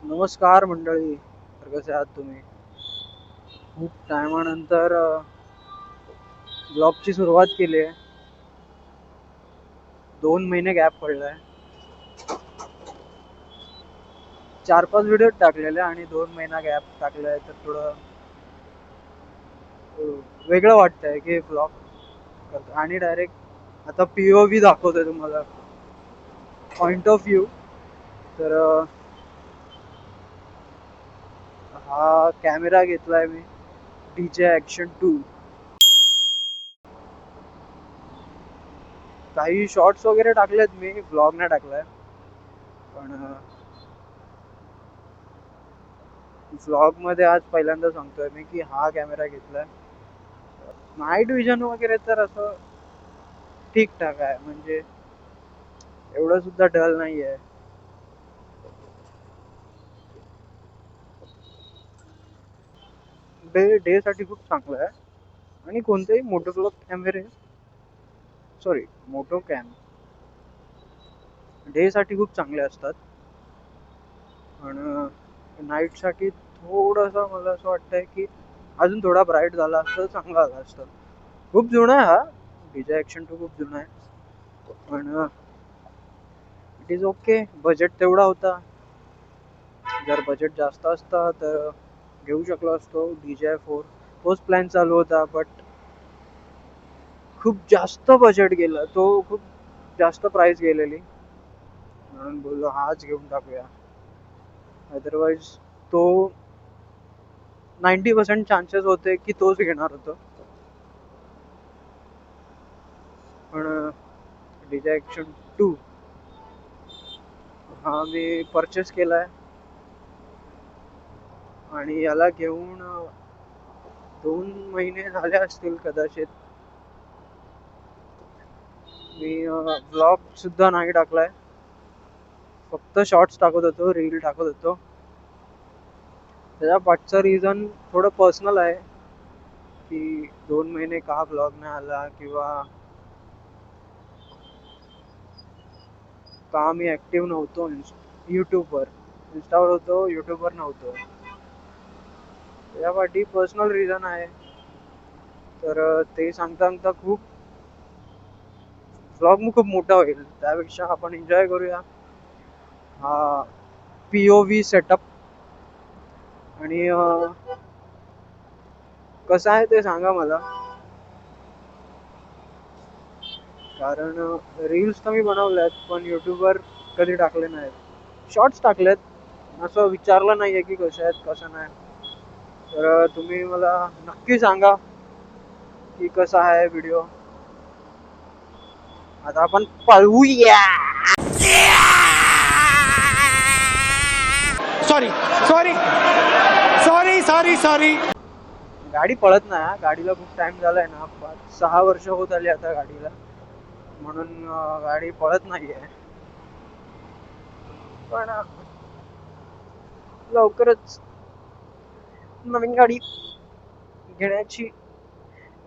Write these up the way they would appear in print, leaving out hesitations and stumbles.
नमस्कार मंडळी, तर कसे आहात तुम्ही? खूप टायमानंतर ब्लॉगची सुरुवात केली आहे. 2 महिने गॅप पडलाय. 4-5 व्हिडिओ टाकलेले आणि 2 महिना गॅप टाकलाय, तर थोडं वेगळं वाटतंय की ब्लॉग करतो आणि डायरेक्ट आता POV दाखवतोय तुम्हाला, पॉइंट ऑफ व्ह्यू. तर हा कॅमेरा घेतलाय मी, DJI Action 2. काही शॉर्ट्स वगैरे टाकलेत मी, ब्लॉग नाही टाकलाय. पण व्लॉग मध्ये आज पहिल्यांदा सांगतोय मी की हा कॅमेरा घेतलाय. नाईट विजन वगैरे तर असं ठीक ठाक आहे, म्हणजे एवढं सुद्धा डल नाही आहे. डे साठी खूप चांगलं आहे. आणि कोणतेही मोटो ब्लॉग कॅमेरे, सॉरी, मोटो कॅम डे साठी खूप चांगले असतात. पण नाईट साठी थोडस मला असं वाटतंय की अजून थोडा ब्राईट झाला असतं चांगला झाला असतं. खूप जुना आहे हा DJI Action 2, खूप जुना आहे. पण इट इज ओके, बजेट तेवढा होता. जर बजेट जास्त असता तर घेऊ शकलो असतो DJI 4. तोच प्लॅन चालू होता, बट खूप जास्त बजेट गेलं, तो खूप जास्त प्राइस गेलेली, म्हणून बोललो हाच घेऊन टाकूया. अदरवाईज तो 90% चान्सेस होते की तोच घेणार होतो. पण DJI Action 2 हा मी परचेस केलाय आणि याला घेऊन 2 महिने झाले असतील कदाचित. मी ब्लॉग सुद्धा नाही टाकलाय, फक्त शॉर्ट्स टाकत होतो, रील टाकत होतो. त्याच्या पाठचं रिझन थोडं पर्सनल आहे की 2 महिने का ब्लॉग नाही आला, किंवा का मी ऍक्टिव्ह नव्हतो यूट्यूबवर. इंस्टावर होतो, यूट्यूबवर नव्हतो. त्यासाठी पर्सनल रिझन आहे. तर ते सांगता सांगता खूप ब्लॉग खूप मोठा होईल, त्यापेक्षा आपण एन्जॉय करूया हा POV सेटअप. आणि कसं आहे ते सांगा मला, कारण रील्स तर मी बनवल्यात पण यूट्यूबवर कधी टाकले नाहीत. शॉर्ट्स टाकलेत, असं विचारलं नाहीये की कसे आहेत कसं नाही. तर तुम्ही मला नक्की सांगा की कसा आहे व्हिडिओ. आता आपण पळवूया. Sorry sorry sorry sorry sorry. गाडी पळत नाही, गाडीला खूप टाइम झालाय ना, 5-6 वर्ष होत आली आता गाडीला, म्हणून गाडी पळत नाहीये. पण लवकरच नवीन गाडी घेण्याची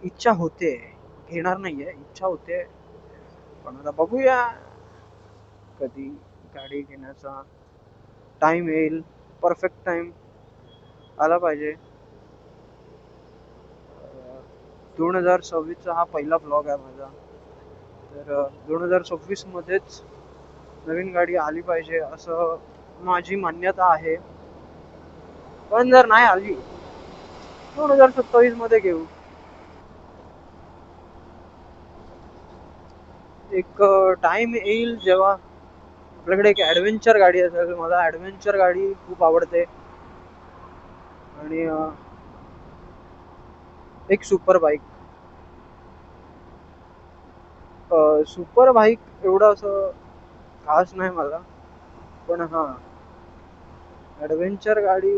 इच्छा होते. घेणार नाहीये, इच्छा होते. पण आता बघूया कधी गाडी घेण्याचा टाइम येईल. परफेक्ट टाइम आला पाहिजे. 2026चा हा पहिला ब्लॉग आहे माझा. तर 2026 मध्येच नवीन गाडी आली पाहिजे असं माझी मान्यता आहे. पण जर नाही आली 2027 मध्ये घेऊ. एक टाइम येईल जेव्हा आपल्याकडे एक ऍडव्हेंचर गाडी असेल. मला ऍडव्हेंचर गाडी खूप आवडते. आणि एक सुपर बाईक. सुपर बाईक एवढं असं खास नाही मला, पण हा ऍडव्हेंचर गाडी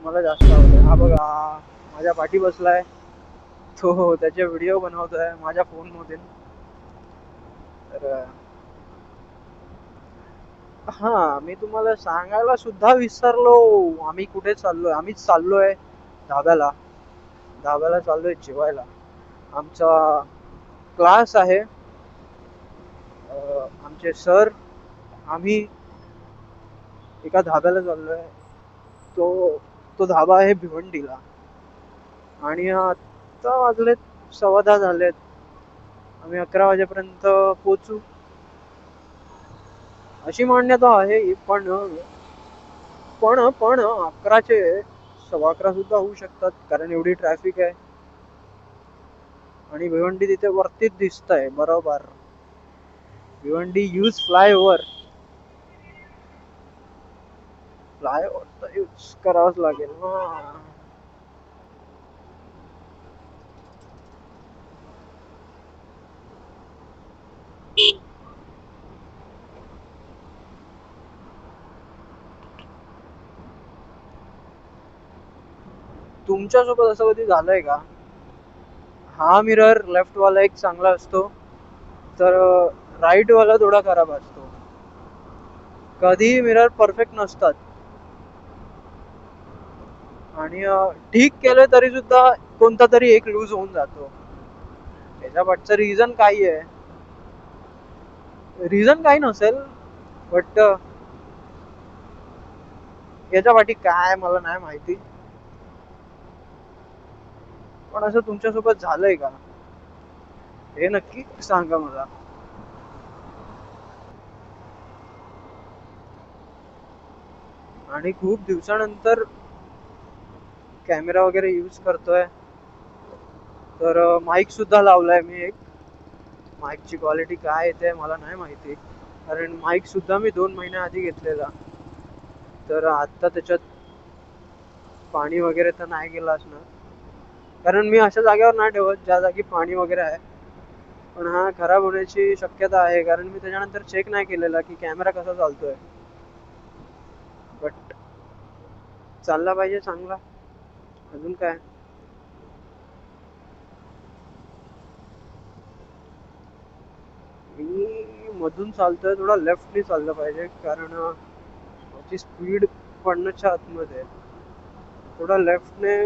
मला जास्त आवडते. हा बघा, माझ्या पाठी बसलाय तो, त्याचे व्हिडिओ बनवतोय माझ्या फोन मधून. तर हा, मी तुम्हाला सांगायला सुद्धा विसरलो, आम्ही कुठे चाललोय. आम्ही चाललोय धाब्याला. धाब्याला चाललोय जेवायला. आमचा क्लास आहे, आमचे सर, आम्ही एका धाब्याला चाललोय. तो तो धाबा आहे भिवंडीला. आणि आता वाजलेत 10:15 झालेत. आम्ही 11 वाजेपर्यंत पोचू अशी मान्यता आहे. पण पण पण 11चे 11:15 सुद्धा होऊ शकतात, कारण एवढी ट्रॅफिक आहे. आणि भिवंडी तिथे वरतीच दिसतंय बरोबर. भिवंडी यूज फ्लायओव्हर तर यूज करावंच लागेल ना. तुमच्यासोबत असं कधी झालंय का? हा मिरर लेफ्ट वाला एक चांगला असतो, तर राईट वाला थोडा खराब असतो. कधीही मिरर परफेक्ट नसतात. आणि ठीक केलं तरी सुद्धा कोणता तरी एक लूज होऊन जातो. त्याच्या पाठचं रिझन काही आहे. रिझन काही नसेल, बट याच्या पाठी काय मला नाही माहिती. पण असं तुमच्यासोबत झालंय का हे नक्की सांगा मला. आणि खूप दिवसानंतर कॅमेरा वगैरे यूज करतोय, तर माईक सुद्धा लावलाय मी एक. माईकची क्वालिटी काय येते मला नाही माहिती, कारण माईक सुद्धा मी 2 महिन्याआधी घेतलेला. तर आत्ता त्याच्यात पाणी वगैरे तर नाही गेलं असणार, कारण मी अशा जागेवर नाही ठेवत ज्या जागी पाणी वगैरे आहे. पण हा खराब होण्याची शक्यता आहे, कारण मी त्याच्यानंतर चेक नाही केलेला की कॅमेरा कसा चालतोय. बट चालला पाहिजे चांगला. अजून काय. मी मधून चालतोय, थोडा लेफ्टनी चाललं पाहिजे, कारण माझी स्पीड पडण्याच्या आतमध्ये. थोडा लेफ्टने.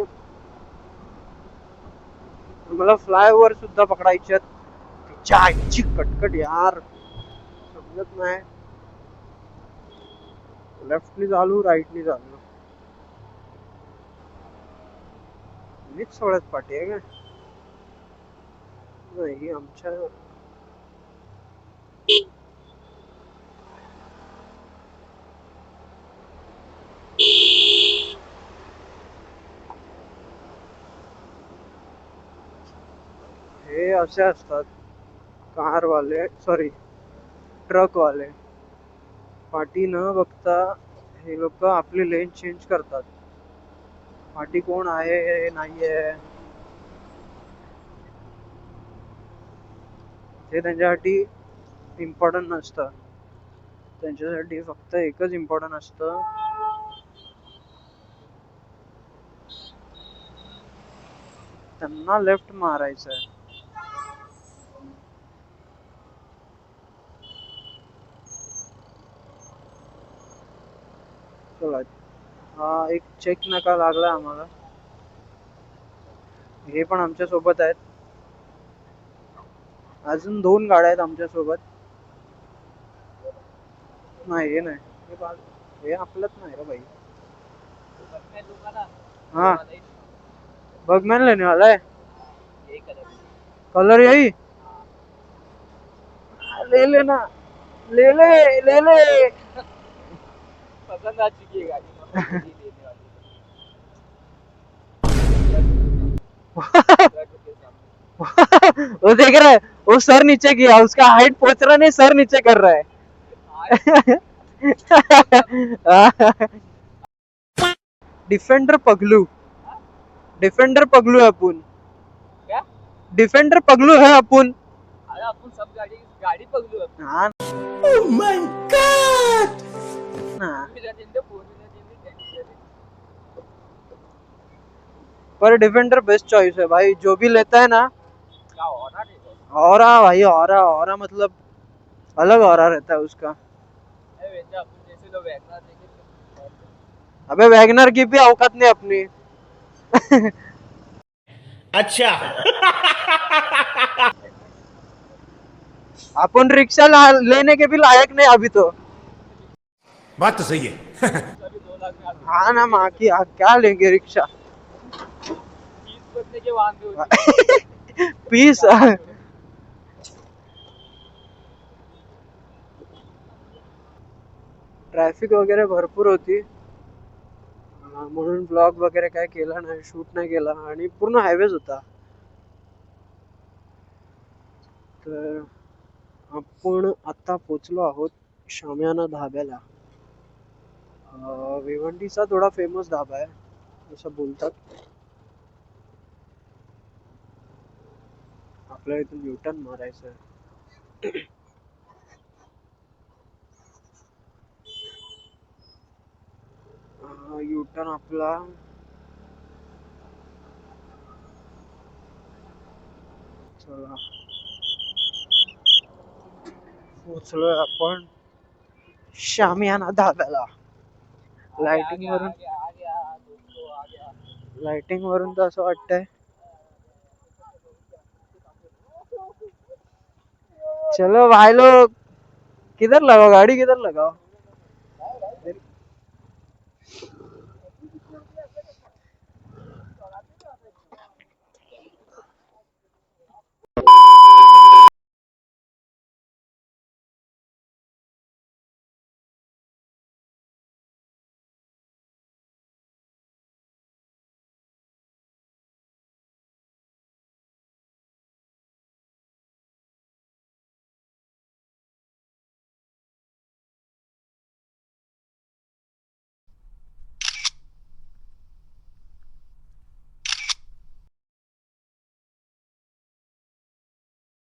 मला फ्लायओव्हर सुद्धा पकडायचे आहेत. तिच्या आईची कटकट यार, समजत नाही. लेफ्टनी चालू राईटनी चालू. मीच सगळ्यात पाठी आहे का? नाही आमच्या. हे असे असतात कारवाले, सॉरी ट्रकवाले. पाठी न बघता हे लोक आपली लेन चेंज करतात. पाठी कोण आहे नाहीये हे त्यांच्यासाठी इम्पॉर्टंट नसतं. त्यांच्यासाठी फक्त एकच इम्पॉर्टंट असतं, त्यांना लेफ्ट मारायचं आहे. चला, हा एक चेक नका लागला आम्हाला. हे पण आमच्या सोबत आहेत. अजून 2 गाड्या आहेत आमच्या सोबत. नाही हे नाही, हे आपलंच नाही रे भाई. हाँ बगमैन लेने वाला है. कलर यही ले लेना. ले ले ले ले. पसंद आ चुकी है गाड़ी. वो देख रहा है, वो सर नीचे किया, उसका हाइट पहुंच रहा नहीं, सर नीचे कर रहा है. डिफेंडर पगलू. डिफेंडर पगलू है अपन. क्या डिफेंडर पगलू है अपन. अरे अपन सब गाड़ी गाड़ी पगलू है. हाँ. Oh my God. Per defender best choice है भाई, जो भी लेता है ना. क्या ऑरा भाई, ऑरा ऑरा मतलब अलग ऑरा रहता है उसका. अबे वैगनर की भी औकात नहीं अपनी. अच्छा. अपन रिक्शा लेने के भी लायक नहीं अभी तो. बात तो सही है. हाँ ना माँ की आँख, क्या लेंगे रिक्शा। पीस ट्रॅफिक वगैरे भरपूर होती, म्हणून ब्लॉग वगैरे काय केला नाही, शूट नाही केला, आणि पूर्ण हायवेज होता. तर आपण आता पोचलो आहोत शामियाना धाब्याला. भिवंडीचा थोडा फेमस धाबा आहे असं बोलतात. आपल्या इथून युटर्न मारायचं आहे. युटर्न आपला चला पोचलोय आपण शामियाना धाब्याला. लाइटिंग वरून तर असं वाटतंय, चलो भाई लोग, किधर लगाओ गाड़ी, किधर लगाओ.